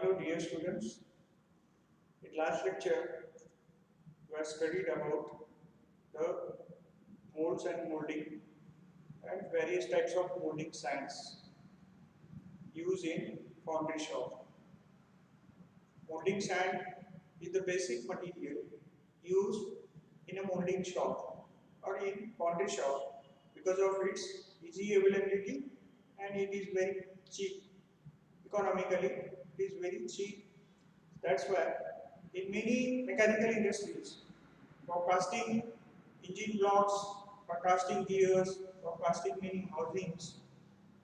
Hello dear students, in last lecture we have studied about the molds and molding and various types of molding science used in foundry shop. Molding sand is the basic material used in a molding shop or in foundry shop because of its easy availability and it is very cheap. Economically, it is very cheap. That's why in many mechanical industries, for casting engine blocks, for casting gears, for casting many housings,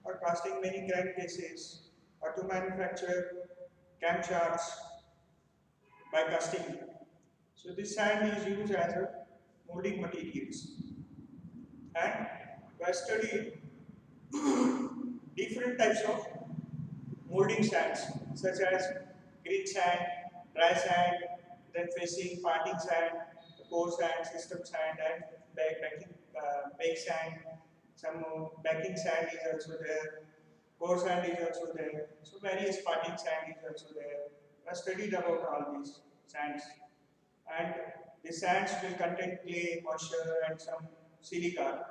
or casting many crankcases, or to manufacture camshafts by casting. So this sand is used as a molding materials. And we have studied different types of molding sands such as green sand, dry sand, then facing parting sand, core sand, system sand, and bake sand. Some backing sand is also there. Core sand is also there. So various parting sand is also there. I studied about all these sands, and the sands will contain clay, moisture, and some silica.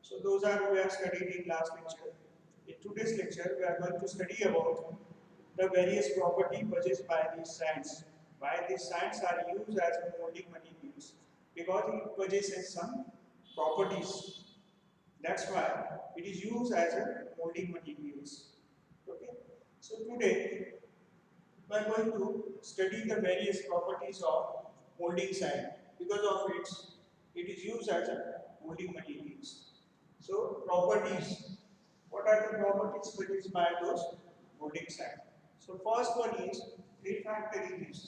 So those are we have studied in last lecture. In today's lecture, we are going to study about the various property possessed by these sands. Why these sands are used as molding materials? Because it possesses some properties. That's why it is used as a molding materials. Okay. So today we are going to study the various properties of molding sand. Because of it is used as a molding materials. So properties. What are the properties produced by those molding sand? So first one is refractoriness.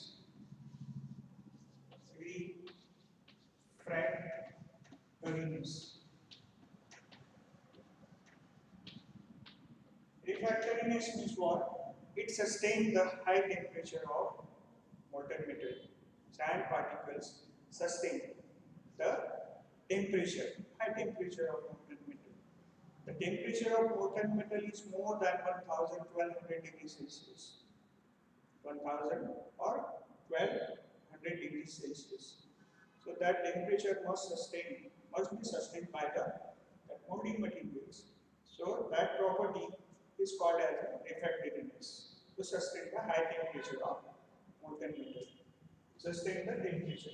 Refractoriness. Refractoriness means what? It sustains the high temperature of molten metal. Sand particles sustain the temperature, high temperature of molten metal. The temperature of molten metal is more than 1200 degrees Celsius. 1000 or 1200 degrees Celsius. So that temperature must be sustained by the molding materials. So that property is called as refractoriness to sustain the high temperature of molten metal. Sustain the temperature.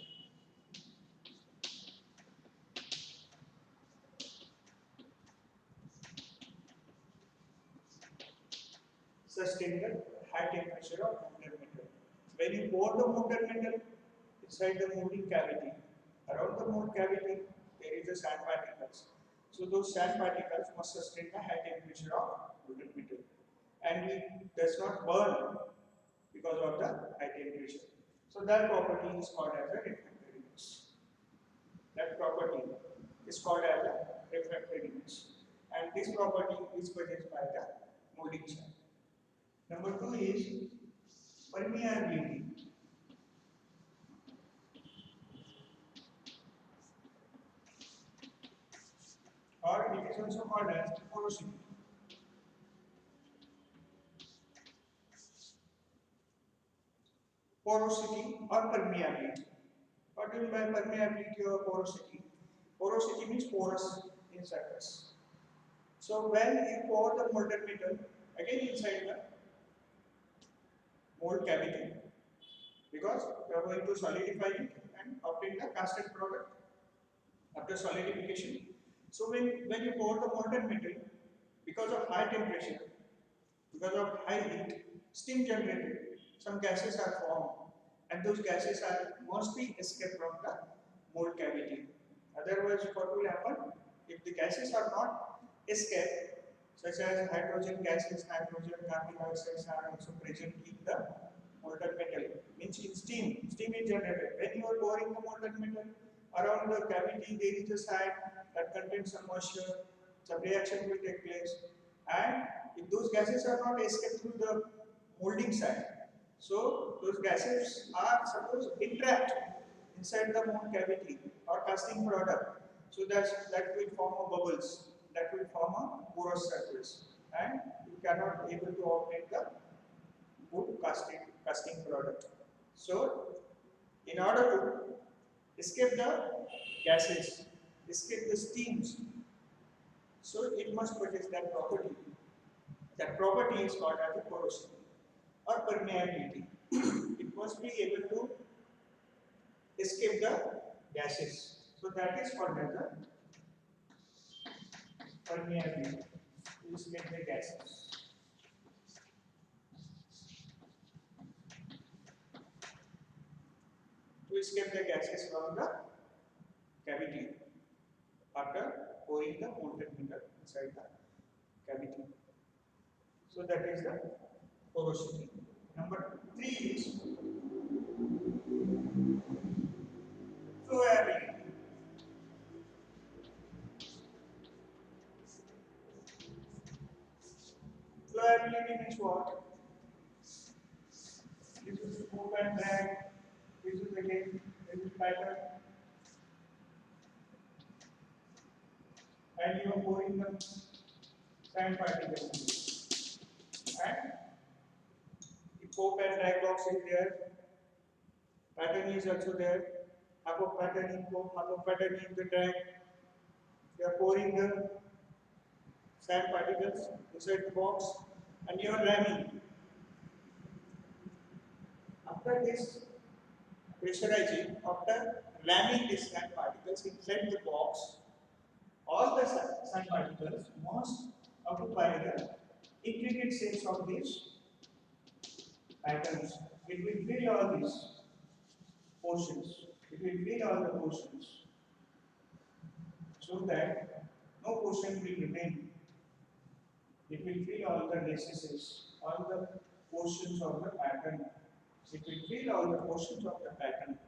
Sustain the high temperature of molten metal. When you pour the molten metal inside the molding cavity, around the mold cavity there is a sand particles. So those sand particles must sustain the high temperature of molten metal, and it does not burn because of the high temperature. So that property is called as a refractoriness. That property is called as a refractoriness, and this property is possessed by the molding sand. Number two is permeability. Or it is also called as porosity. Porosity or permeability. What do you mean by permeability or porosity? Porosity means porous in surface. So when you pour the molten metal again inside the mold cavity, because we are going to solidify it and obtain the casted product after solidification. So when you pour the molten metal, because of high temperature, because of high heat, steam generated, some gases are formed, and those gases must be escaped from the mold cavity. Otherwise, what will happen? If the gases are not escaped, such as hydrogen gases, hydrogen carbon dioxide are also present in the molten metal. Means in steam is generated. When you are pouring the molten metal, around the cavity there is a side that contains some moisture, some reaction will take place, and if those gases are not escaped through the molding side, so those gases are suppose entrapped inside the mold cavity or casting product. So that will form a bubbles, that will form a porous surface, and you cannot able to obtain the good casting casting product. So, in order to escape the gases, escape the steams, so it must possess that property. That property is called as the porosity or permeability. It must be able to escape the gases. So that is called as the permeability. To escape the gases. To escape the gases from the cavity after pouring the molten metal inside the cavity. So that is the porosity. Number 3 is flowability. Flowability means what? This is scoop and drag. This is again, this is pattern. And you are pouring the sand particles. And the scoop and drag box is there. Pattern is also there. Half of pattern in scoop, half of pattern in the drag. You are pouring the sand particles inside the box and you are ramming. After this pressurizing, after ramming these sand particles inside the box, all the sand particles must occupy the intricate shapes of these patterns. It will fill all these portions. It will fill all the portions so that no portion will remain. It will fill all the recesses, all the portions of the pattern. It will fill all the portions of the pattern.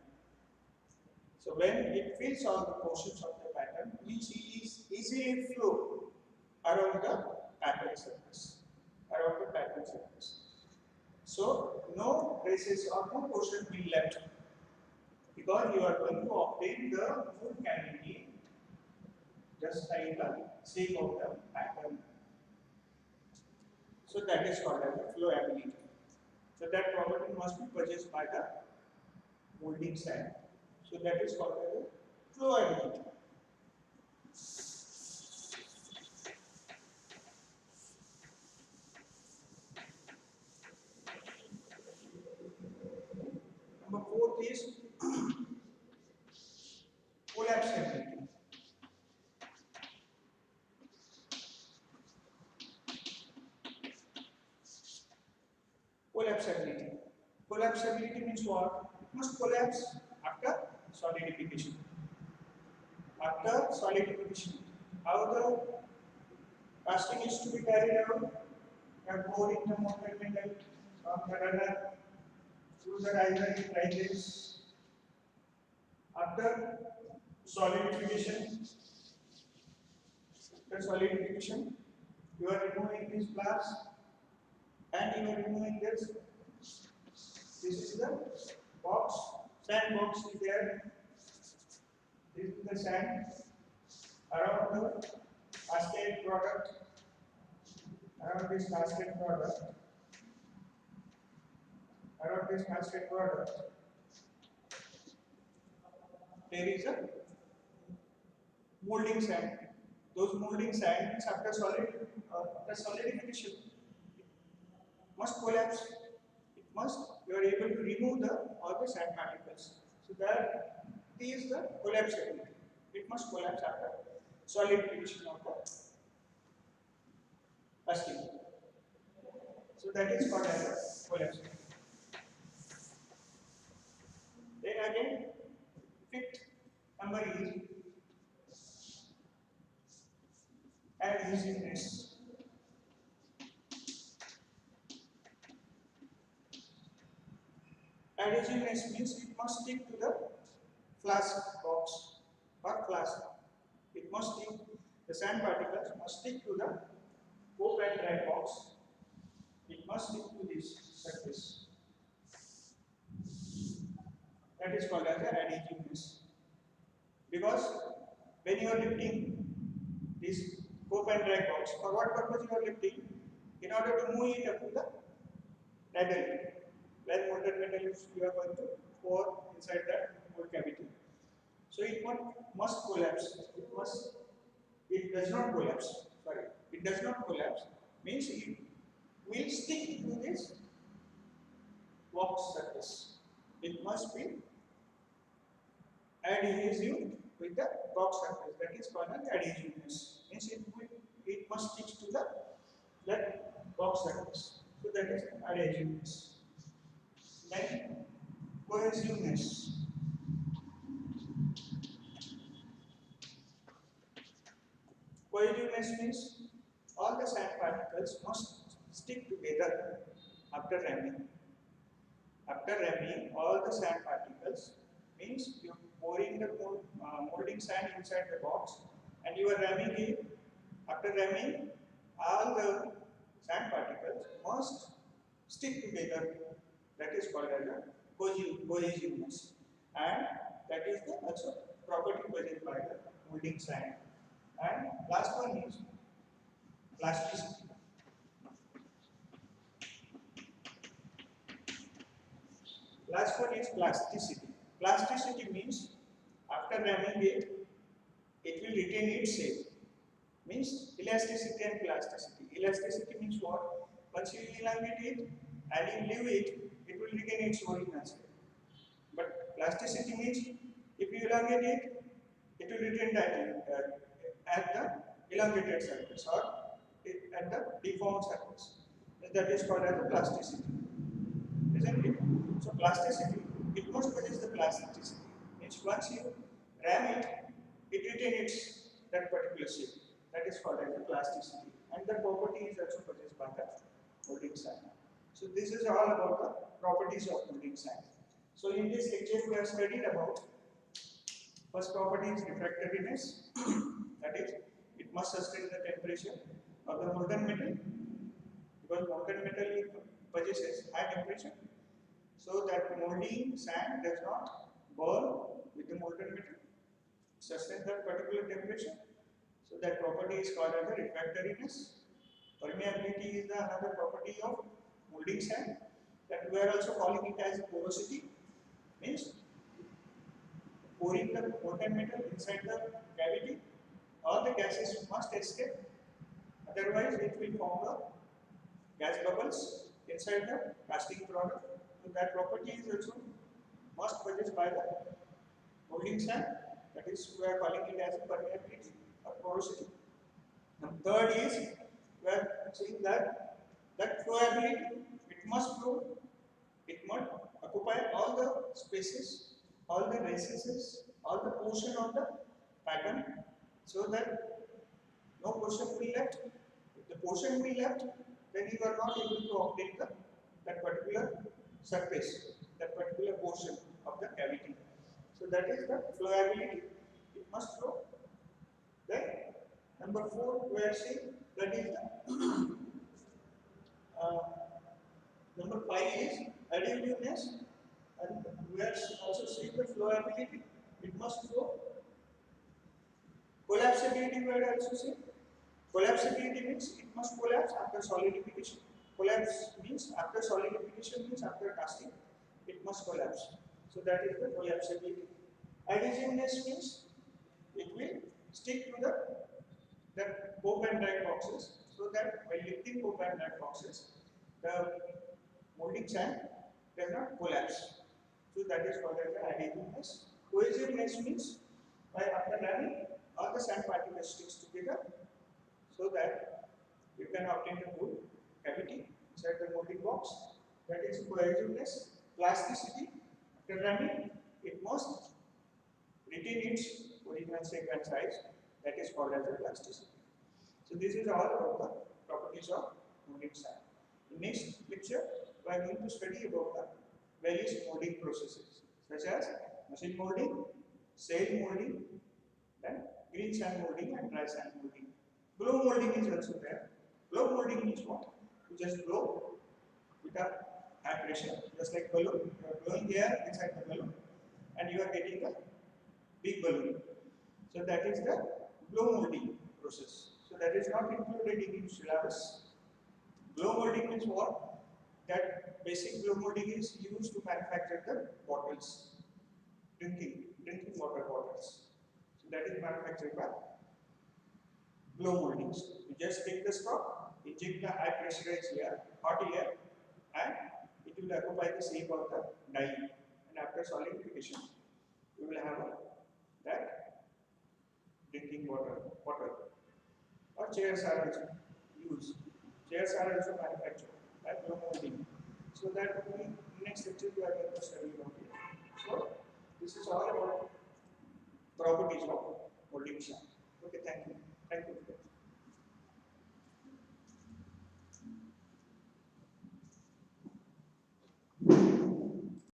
So when it fills all the portions of the pattern, means it is easily flow around the pattern surface. Around the pattern surface. So no traces or no portion will left because you are going to obtain the full cavity just like the shape of the pattern. So that is called as the flowability. So that property must be possessed by the moulding sand. So that is called as the flowability. Number 4 is collapsibility. Collapsibility. Collapsibility means what? It must collapse after solidification. After solidification, how the casting is to be carried out? You are pouring the molten metal from the runner through the riser like this. After solidification, you are removing these blocks and you are removing this. This is the box, sand box is there. This is the sand around the cascade product. Around this cascade product. Around this cascade product. There is a moulding sand. Those moulding sands after solidification must collapse. It must, you are able to remove all the sand particles. So that is the collapsibility. It must collapse after solidification of the casting. So that is called as collapsibility. Then again, fifth number is adhesiveness. Adhesiveness means it must stick to the flask box or flask. It must stick, the sand particles must stick to the cope and dry box. It must stick to this surface. That is called as the adhesiveness. Because when you are lifting this cope and dry box, for what purpose you are lifting? In order to move it up to the ladle. where molten metal you are going to pour inside that mold cavity. So it must collapse. It does not collapse. Sorry, it does not collapse. Means it will stick to this box surface. It must be adhesive with the box surface. That is called as adhesiveness. Means it must stick to the that box surface. So that is adhesiveness. Then cohesiveness. Cohesiveness means all the sand particles must stick together after ramming. After ramming, all the sand particles means you are pouring the molding sand inside the box and you are ramming it. After ramming, all the sand particles must stick together. That is called as a cohesiveness, and that is the also property possessed by the molding sand. And last one is plasticity. Last one is plasticity. Plasticity means after ramming it, it will retain its shape. Means elasticity and plasticity. Elasticity means what? Once you elongate it and you leave it, it will regain its original shape. But plasticity means if you elongate it, it will retain that at the elongated surface or at the deformed surface. That is called as the plasticity, isn't it? So plasticity, it must possess the plasticity. Means once you ram it, it retains that particular shape. That is called as the plasticity. And the property is also possessed by the molding sand. So this is all about the properties of molding sand. So in this lecture we have studied about first property is refractoriness. That is, it must sustain the temperature of the molten metal, because molten metal possesses high temperature. So that molding sand does not burn with the molten metal, sustain that particular temperature. So that property is called as the refractoriness. Permeability is the another property of molding sand, that we are also calling it as porosity. Means pouring the molten metal inside the cavity, all the gases must escape, otherwise it will form the gas bubbles inside the casting product. So that property is also must possessed by the molding sand. That is, we are calling it as a permeability or porosity. And third is we are saying that flowability. It must flow. It must occupy all the spaces, all the recesses, all the portion of the pattern, so that no portion will be left. If the portion will be left, then you are not able to obtain that particular surface, that particular portion of the cavity. So that is the flowability. It must flow. Then number 4 we are saying that is the number 5 is adhesiveness, and we are also seeing the flowability. It must flow. Collapsibility we are also seeing. Collapsibility means it must collapse after solidification. Collapse means after solidification means after casting, it must collapse. So that is the collapsibility. Adhesiveness means it will stick to the cope and drag boxes, so that by lifting cope and drag boxes, the molding sand does not collapse. So that is called as the adhesiveness. Cohesiveness means by after ramming, all the sand particles sticks together, so that you can obtain a good cavity inside the molding box. That is cohesiveness. Plasticity, after ramming, it must retain its original shape and size. That is called as the plasticity. So this is all about the properties of molding sand. In next lecture, we are going to study about the various molding processes, such as machine molding, cell molding, then green sand molding and dry sand molding. Blow molding is also there. Blow molding means what? You just blow with a high pressure, just like balloon. You are blowing air inside the balloon, and you are getting a big balloon. So that is the blow molding process. So that is not included in syllabus. Blow molding means what? That basic blow molding is used to manufacture the bottles, drinking water bottles. So that is manufactured by blow moldings. You just take the straw, inject the high pressurized air, hot air, and it will occupy the shape of the die. And after solidification, you will have that drinking water. Or chairs are also used. Chairs are also manufactured by blow molding. So that we next lecture we are going to study about it. So this is all about properties of molding shaft. Okay, thank you. Thank you.